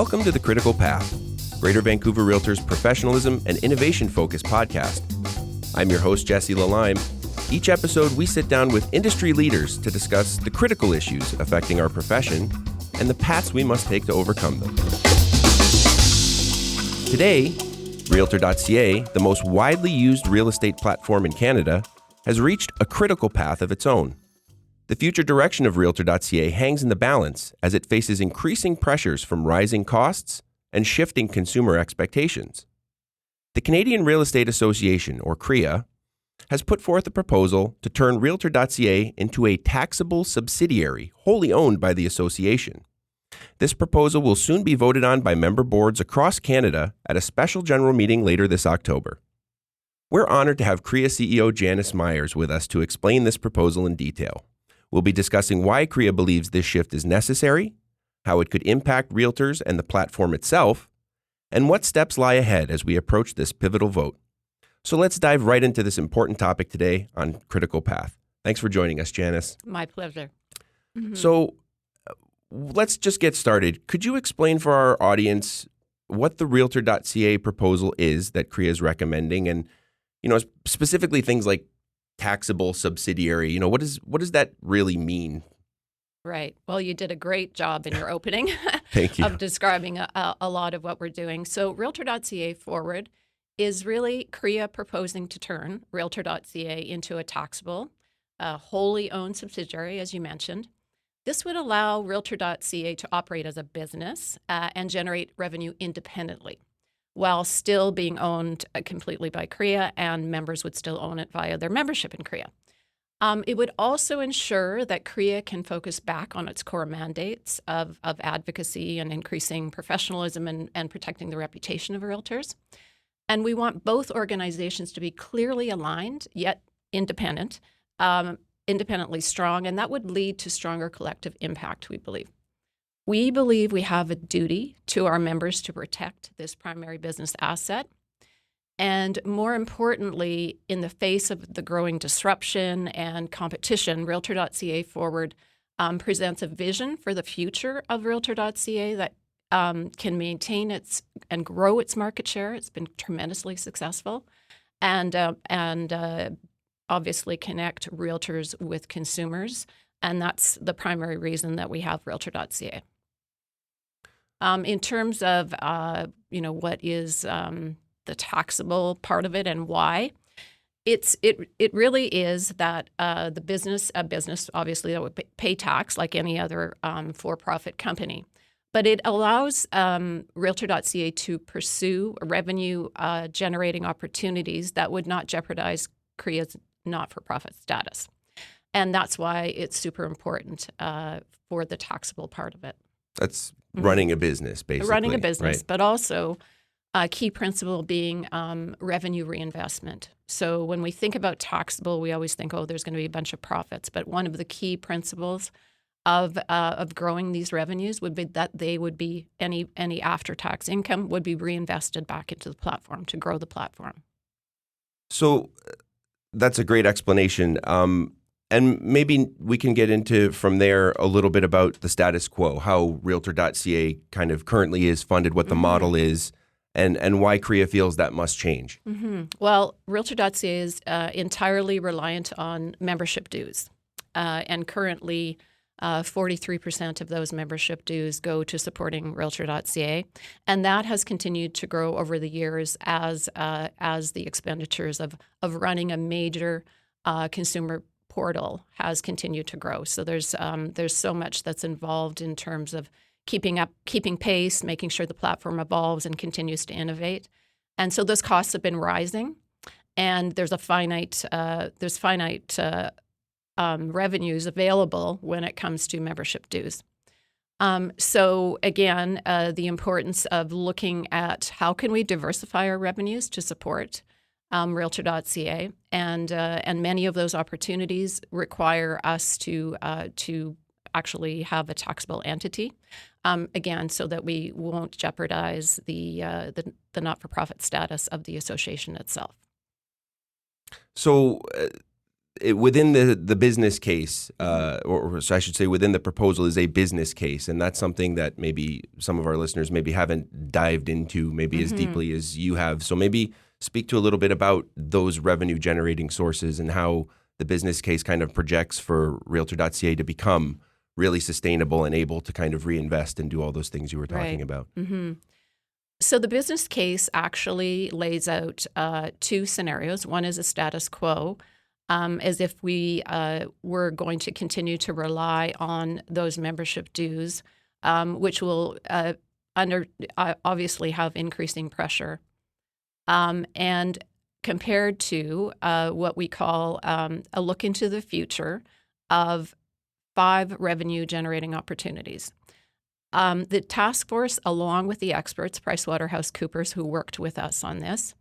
Welcome to The Critical Path, Greater Vancouver Realtors' professionalism and innovation-focused podcast. I'm your host, Jesse Lalime. Each episode, we sit down with industry leaders to discuss the critical issues affecting our profession and the paths we must take to overcome them. Today, REALTOR.ca, the most widely used real estate platform in Canada, has reached a critical path of its own. The future direction of REALTOR.ca hangs in the balance as it faces increasing pressures from rising costs and shifting consumer expectations. The Canadian Real Estate Association, or CREA, has put forth a proposal to turn REALTOR.ca into a taxable subsidiary wholly owned by the association. This proposal will soon be voted on by member boards across Canada at a special general meeting later this October. We're honored to have CREA CEO Janice Myers with us to explain this proposal in detail. We'll be discussing why CREA believes this shift is necessary, how it could impact realtors and the platform itself, and what steps lie ahead as we approach this pivotal vote. So let's dive right into this important topic today on Critical Path. Thanks for joining us, Janice. My pleasure. So let's just get started. Could you explain for our audience what the REALTOR.ca proposal is that CREA is recommending, and specifically things like taxable subsidiary? What does that really mean? Right. Well, you did a great job in your opening Thank you. of describing a lot of what we're doing. So REALTOR.ca forward is really CREA proposing to turn REALTOR.ca into a taxable, wholly owned subsidiary, as you mentioned. This would allow REALTOR.ca to operate as a business and generate revenue independently, while still being owned completely by CREA, and members would still own it via their membership in CREA. It would also ensure that CREA can focus back on its core mandates of advocacy and increasing professionalism and protecting the reputation of realtors. And we want both organizations to be clearly aligned, yet independent, independently strong, and that would lead to stronger collective impact, we believe. We believe we have a duty to our members to protect this primary business asset. And more importantly, in the face of the growing disruption and competition, REALTOR.ca forward presents a vision for the future of REALTOR.ca that can maintain its and grow its market share. It's been tremendously successful, and obviously connect realtors with consumers. And that's the primary reason that we have REALTOR.ca. In terms of, what is the taxable part of it and why, it really is that a business obviously that would pay tax like any other for-profit company, but it allows REALTOR.ca to pursue revenue generating opportunities that would not jeopardize CREA's not-for-profit status. And that's why it's super important for the taxable part of it. That's running a business, basically. Running a business, right? But also a key principle being revenue reinvestment. So when we think about taxable, we always think, there's going to be a bunch of profits. But one of the key principles of growing these revenues would be that they would be any after-tax income would be reinvested back into the platform to grow the platform. So that's a great explanation. And maybe we can get into from there a little bit about the status quo, how REALTOR.ca kind of currently is funded, what the model is, and why CREA feels that must change. Well, REALTOR.ca is entirely reliant on membership dues. And currently, 43% of those membership dues go to supporting REALTOR.ca. And that has continued to grow over the years as the expenditures of running a major consumer portal has continued to grow. So there's so much that's involved in terms of keeping pace, making sure the platform evolves and continues to innovate. And so those costs have been rising, and there's finite revenues available when it comes to membership dues. So again, the importance of looking at how can we diversify our revenues to support REALTOR.ca, and many of those opportunities require us to actually have a taxable entity, again, so that we won't jeopardize the not-for-profit status of the association itself. So within the business case, or I should say within the proposal is a business case, and that's something that maybe some of our listeners maybe haven't dived into maybe as deeply as you have. So maybe speak to a little bit about those revenue generating sources and how the business case kind of projects for Realtor.ca to become really sustainable and able to kind of reinvest and do all those things you were talking about. So the business case actually lays out two scenarios. One is a status quo, as if we were going to continue to rely on those membership dues, which will obviously have increasing pressure. And compared to what we call a look into the future of 5 revenue-generating opportunities. The task force, along with the experts, PricewaterhouseCoopers, who worked with us on this,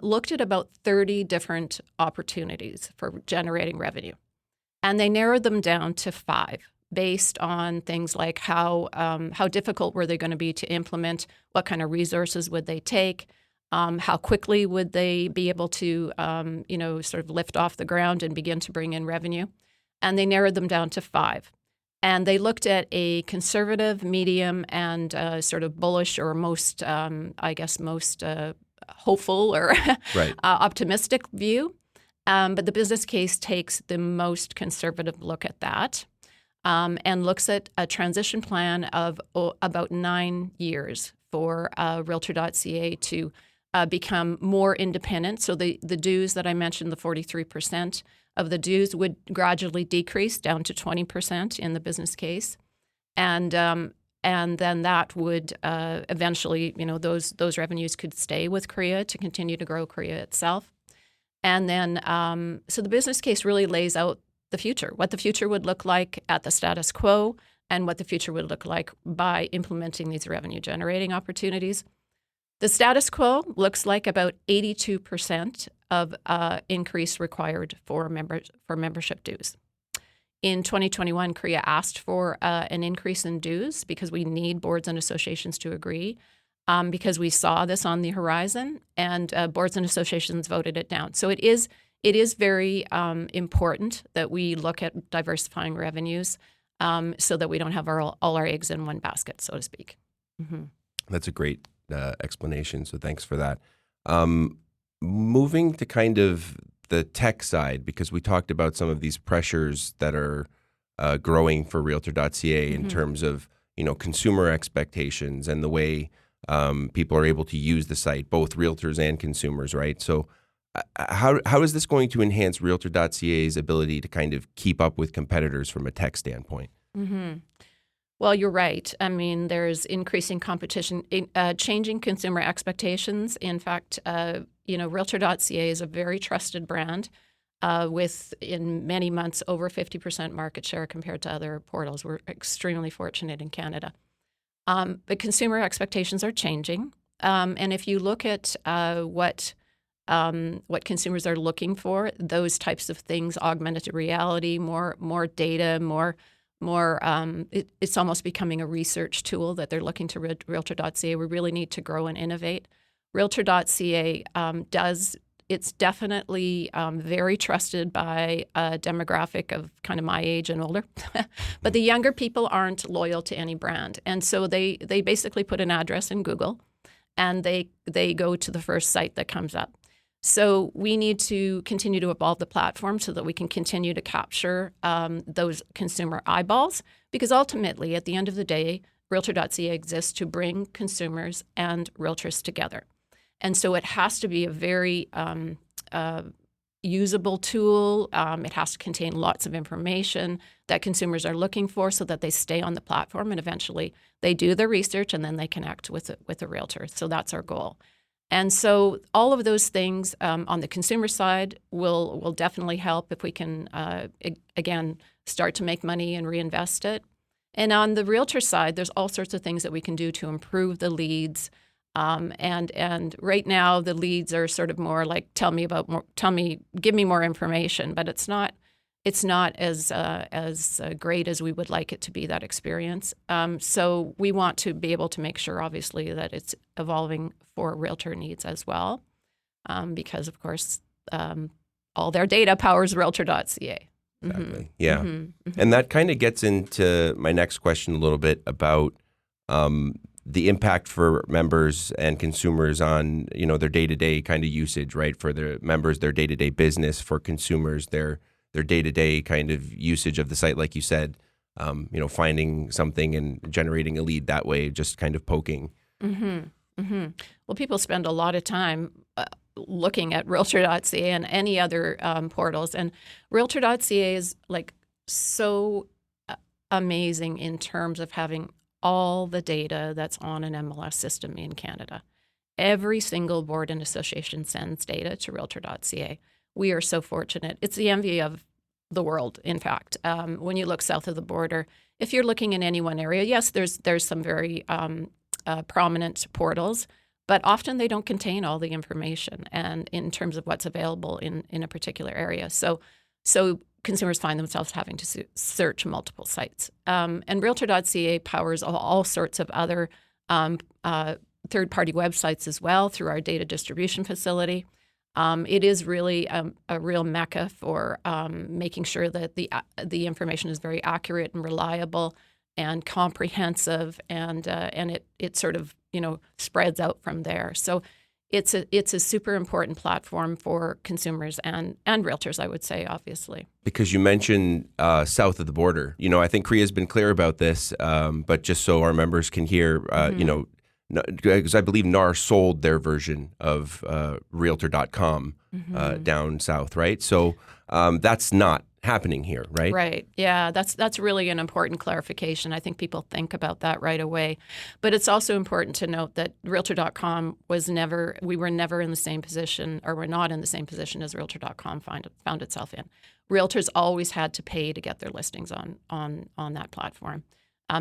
looked at about 30 different opportunities for generating revenue. And they narrowed them down to 5 based on things like how difficult were they going to be to implement, what kind of resources would they take, how quickly would they be able to sort of lift off the ground and begin to bring in revenue. And they narrowed them down to 5. And they looked at a conservative, medium, and sort of bullish or most hopeful or optimistic view. But the business case takes the most conservative look at that and looks at a transition plan of about 9 years for Realtor.ca to become more independent. So the dues that I mentioned, the 43%, of the dues would gradually decrease down to 20% in the business case, and then that would eventually, those revenues could stay with CREA to continue to grow CREA itself, and then so the business case really lays out the future, what the future would look like at the status quo, and what the future would look like by implementing these revenue generating opportunities. The status quo looks like about 82% of increase required for membership dues. In 2021, CREA asked for an increase in dues because we need boards and associations to agree, because we saw this on the horizon, and boards and associations voted it down. So it is very important that we look at diversifying revenues so that we don't have all our eggs in one basket, so to speak. That's a great explanation, so thanks for that. Moving to kind of the tech side, because we talked about some of these pressures that are growing for Realtor.ca in terms of consumer expectations and the way people are able to use the site, both realtors and consumers, right? So how is this going to enhance Realtor.ca's ability to kind of keep up with competitors from a tech standpoint? Well, you're right. I mean, there's increasing competition, changing consumer expectations. In fact, Realtor.ca is a very trusted brand with, in many months, over 50% market share compared to other portals. We're extremely fortunate in Canada. But consumer expectations are changing. And if you look at what consumers are looking for, those types of things, augmented reality, more data, it's almost becoming a research tool that they're looking to Realtor.ca. We really need to grow and innovate. Realtor.ca it's definitely very trusted by a demographic of kind of my age and older, but the younger people aren't loyal to any brand. And so they basically put an address in Google and they go to the first site that comes up. So we need to continue to evolve the platform so that we can continue to capture those consumer eyeballs, because ultimately, at the end of the day, Realtor.ca exists to bring consumers and realtors together. And so it has to be a very usable tool. It has to contain lots of information that consumers are looking for so that they stay on the platform and eventually they do their research and then they connect with a realtor. So that's our goal. And so all of those things on the consumer side will definitely help if we can, again, start to make money and reinvest it. And on the realtor side, there's all sorts of things that we can do to improve the leads. And right now, the leads are sort of more like, give me more information. But it's not as great as we would like it to be, that experience. So we want to be able to make sure, obviously, that it's evolving for realtor needs as well, because, of course, all their data powers Realtor.ca. Exactly. Yeah. And that kind of gets into my next question a little bit about the impact for members and consumers on, their day-to-day kind of usage, right? For the members, their day-to-day business; for consumers, their day-to-day kind of usage of the site, like you said, finding something and generating a lead that way, just kind of poking. Well, people spend a lot of time looking at Realtor.ca and any other portals, and Realtor.ca is like so amazing in terms of having all the data that's on an MLS system in Canada. Every single board and association sends data to Realtor.ca. We are so fortunate. It's the envy of the world, in fact. When you look south of the border, if you're looking in any one area, yes, there's some very prominent portals, but often they don't contain all the information and in terms of what's available in a particular area. So consumers find themselves having to search multiple sites. And Realtor.ca powers all sorts of other third-party websites as well through our data distribution facility. It is really a real mecca for making sure that the information is very accurate and reliable and comprehensive, and it sort of spreads out from there. So it's a super important platform for consumers and realtors, I would say, obviously. Because you mentioned south of the border, I think CREA has been clear about this, but just so our members can hear, because I believe NAR sold their version of REALTOR.com down south, right? So that's not happening here, right? Right. Yeah, that's really an important clarification. I think people think about that right away. But it's also important to note that Realtor.com we were never in the same position, or we're not in the same position as Realtor.com found itself in. Realtors always had to pay to get their listings on that platform.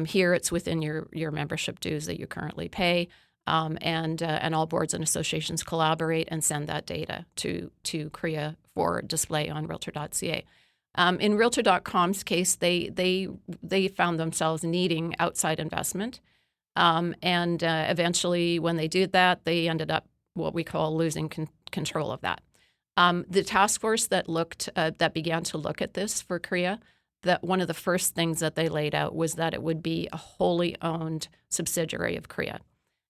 Here, it's within your membership dues that you currently pay, and all boards and associations collaborate and send that data to CREA for display on Realtor.ca. In Realtor.com's case, they found themselves needing outside investment, and eventually, when they did that, they ended up what we call losing control of that. The task force that began to look at this for CREA, that one of the first things that they laid out was that it would be a wholly owned subsidiary of CREA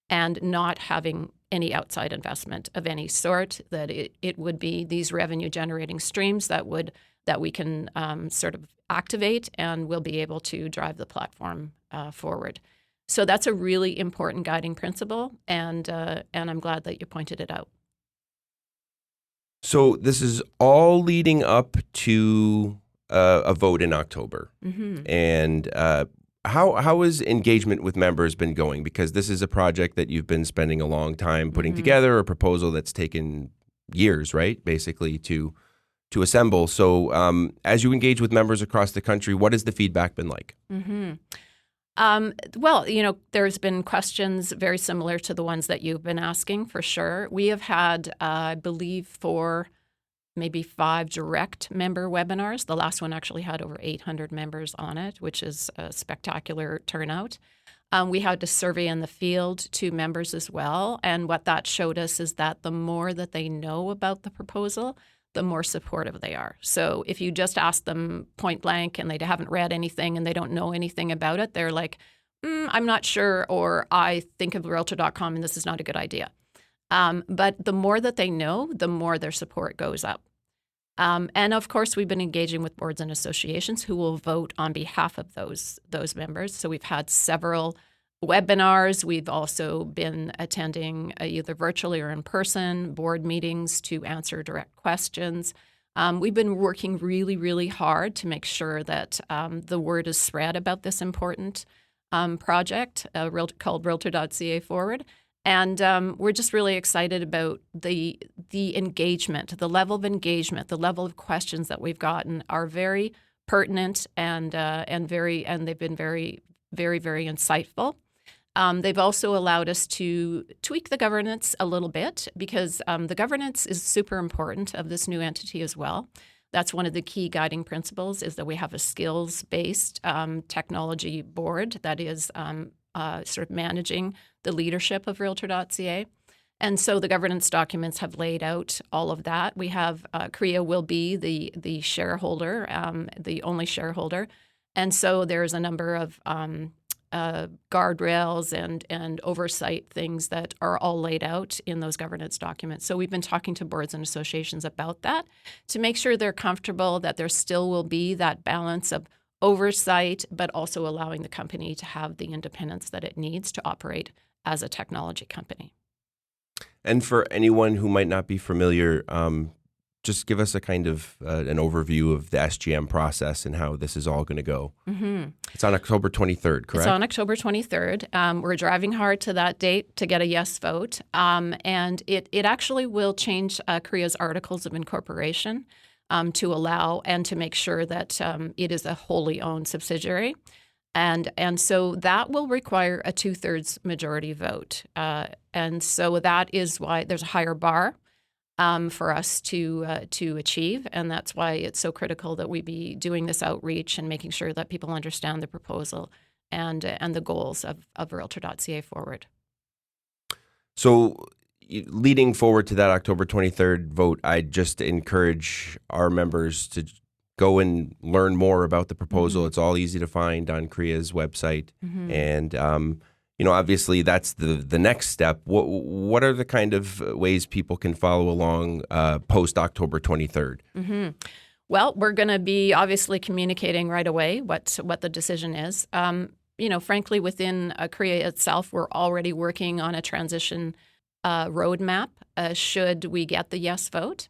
and not having any outside investment of any sort, that it would be these revenue generating streams that we can sort of activate and we'll be able to drive the platform forward. So that's a really important guiding principle, and I'm glad that you pointed it out. So this is all leading up to a vote in October. And how has engagement with members been going? Because this is a project that you've been spending a long time putting together, a proposal that's taken years, right, basically to assemble. So as you engage with members across the country, what has the feedback been like? Well, there's been questions very similar to the ones that you've been asking, for sure. We have had, I believe, 4, maybe 5 direct member webinars. The last one actually had over 800 members on it, which is a spectacular turnout. We had a survey in the field to members as well. And what that showed us is that the more that they know about the proposal, the more supportive they are. So if you just ask them point blank and they haven't read anything and they don't know anything about it, they're like, I'm not sure, or I think of Realtor.com and this is not a good idea. But the more that they know, the more their support goes up. And of course, we've been engaging with boards and associations who will vote on behalf of those members. So we've had several webinars. We've also been attending either virtually or in person board meetings to answer direct questions. We've been working really, really hard to make sure that the word is spread about this important project called Realtor.ca Forward. And we're just really excited about the engagement, the level of engagement, the level of questions that we've gotten are very pertinent and they've been very, very, very insightful. They've also allowed us to tweak the governance a little bit because the governance is super important of this new entity as well. That's one of the key guiding principles is that we have a skills-based technology board that is sort of managing the leadership of Realtor.ca. And so the governance documents have laid out all of that. We have CREA will be the shareholder, the only shareholder. And so there's a number of guardrails and oversight things that are all laid out in those governance documents. So we've been talking to boards and associations about that to make sure they're comfortable that there still will be that balance of oversight, but also allowing the company to have the independence that it needs to operate as a technology company. And for anyone who might not be familiar, just give us a kind of an overview of the SGM process and how this is all going to go. Mm-hmm. It's on October 23rd, correct? It's on October 23rd. We're driving hard to that date to get a yes vote. And it actually will change CREA's articles of incorporation to allow and to make sure that it is a wholly owned subsidiary. And so that will require a 2/3 majority vote. And so that is why there's a higher bar for us to achieve. And that's why it's so critical that we be doing this outreach and making sure that people understand the proposal and the goals of Realtor.ca forward. So leading forward to that October 23rd vote, I just encourage our members to go and learn more about the proposal. Mm-hmm. It's all easy to find on CREA's website. Mm-hmm. And, obviously that's the next step. What are the kind of ways people can follow along post October 23rd? Mm-hmm. Well, we're going to be obviously communicating right away what the decision is. Frankly, within CREA itself, we're already working on a transition roadmap should we get the yes vote.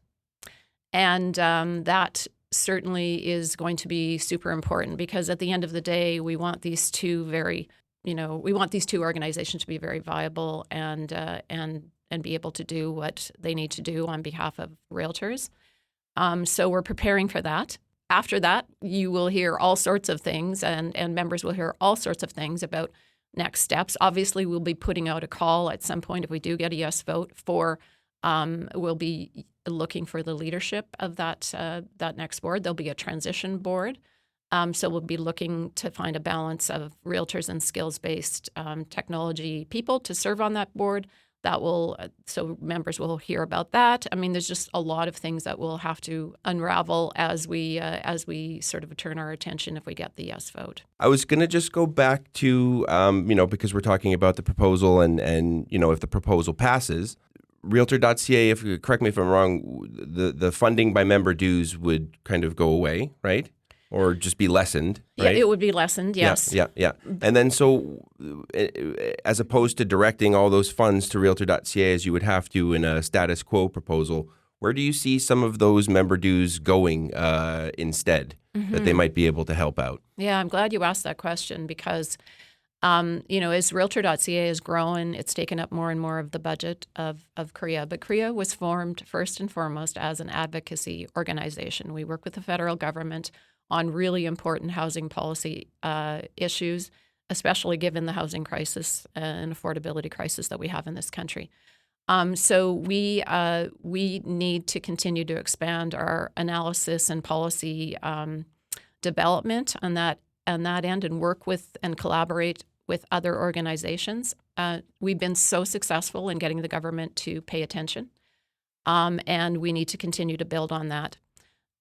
And that certainly is going to be super important because at the end of the day, we want these two organizations to be very viable and be able to do what they need to do on behalf of realtors. So we're preparing for that. After that, you will hear all sorts of things and members will hear all sorts of things about next steps. Obviously, we'll be putting out a call at some point if we do get a yes vote we'll be looking for the leadership of that next board. There'll be a transition board. So we'll be looking to find a balance of realtors and skills-based technology people to serve on that board. So members will hear about that. I mean, there's just a lot of things that we'll have to unravel as we sort of turn our attention if we get the yes vote. I was going to just go back to, because we're talking about the proposal and if the proposal passes, Realtor.ca, correct me if I'm wrong, the funding by member dues would kind of go away, right? Or just be lessened, right? Yeah, it would be lessened, yes. Yeah. And then so as opposed to directing all those funds to Realtor.ca as you would have to in a status quo proposal, where do you see some of those member dues going instead that they might be able to help out? Yeah, I'm glad you asked that question because as Realtor.ca is growing, it's taken up more and more of the budget of CREA. But CREA was formed first and foremost as an advocacy organization. We work with the federal government on really important housing policy issues, especially given the housing crisis and affordability crisis that we have in this country. So we need to continue to expand our analysis and policy development on that end and work with and collaborate with other organizations. We've been so successful in getting the government to pay attention, and we need to continue to build on that.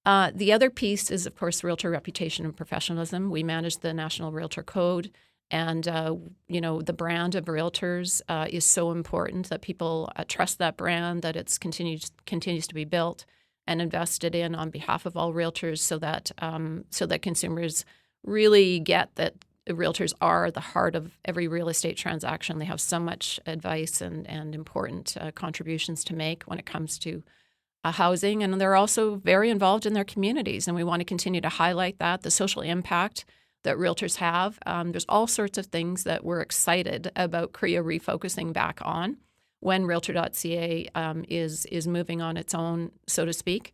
The other piece is, of course, realtor reputation and professionalism. We manage the National Realtor Code, and the brand of realtors is so important that people trust that brand, that it continues to be built and invested in on behalf of all realtors, so that consumers really get that realtors are the heart of every real estate transaction. They have so much advice and important contributions to make when it comes to housing, and they're also very involved in their communities, and we want to continue to highlight the social impact that realtors have. There's all sorts of things that we're excited about CREA refocusing back on when Realtor.ca is moving on its own, so to speak.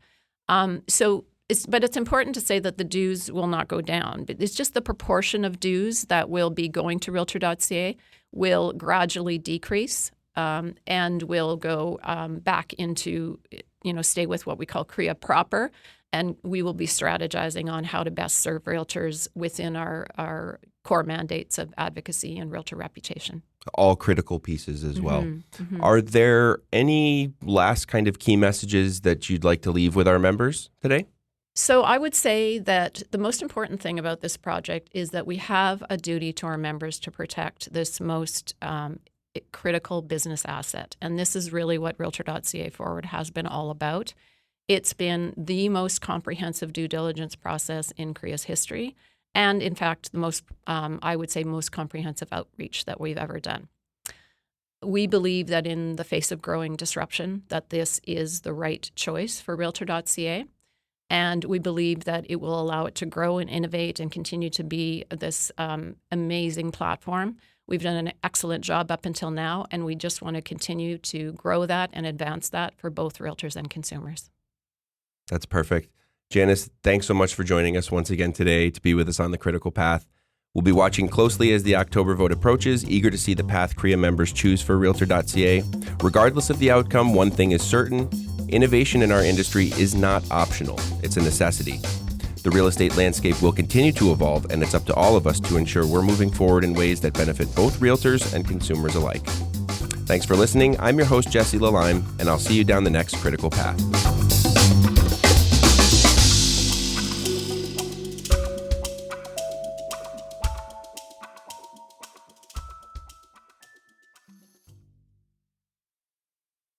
But it's important to say that the dues will not go down. It's just the proportion of dues that will be going to Realtor.ca will gradually decrease and will go back into, stay with what we call CREA proper. And we will be strategizing on how to best serve realtors within our core mandates of advocacy and realtor reputation. all critical pieces as well. Mm-hmm. Are there any last kind of key messages that you'd like to leave with our members today? So I would say that the most important thing about this project is that we have a duty to our members to protect this most critical business asset. And this is really what Realtor.ca Forward has been all about. It's been the most comprehensive due diligence process in CREA's history. And in fact, the most, I would say, most comprehensive outreach that we've ever done. We believe that in the face of growing disruption, that this is the right choice for Realtor.ca. And we believe that it will allow it to grow and innovate and continue to be this amazing platform. We've done an excellent job up until now, and we just want to continue to grow that and advance that for both realtors and consumers. That's perfect. Janice, thanks so much for joining us once again today to be with us on the Critical Path. We'll be watching closely as the October vote approaches, eager to see the path CREA members choose for Realtor.ca. Regardless of the outcome, one thing is certain: innovation in our industry is not optional. It's a necessity. The real estate landscape will continue to evolve, and it's up to all of us to ensure we're moving forward in ways that benefit both realtors and consumers alike. Thanks for listening. I'm your host, Jesse Lalime, and I'll see you down the next Critical Path.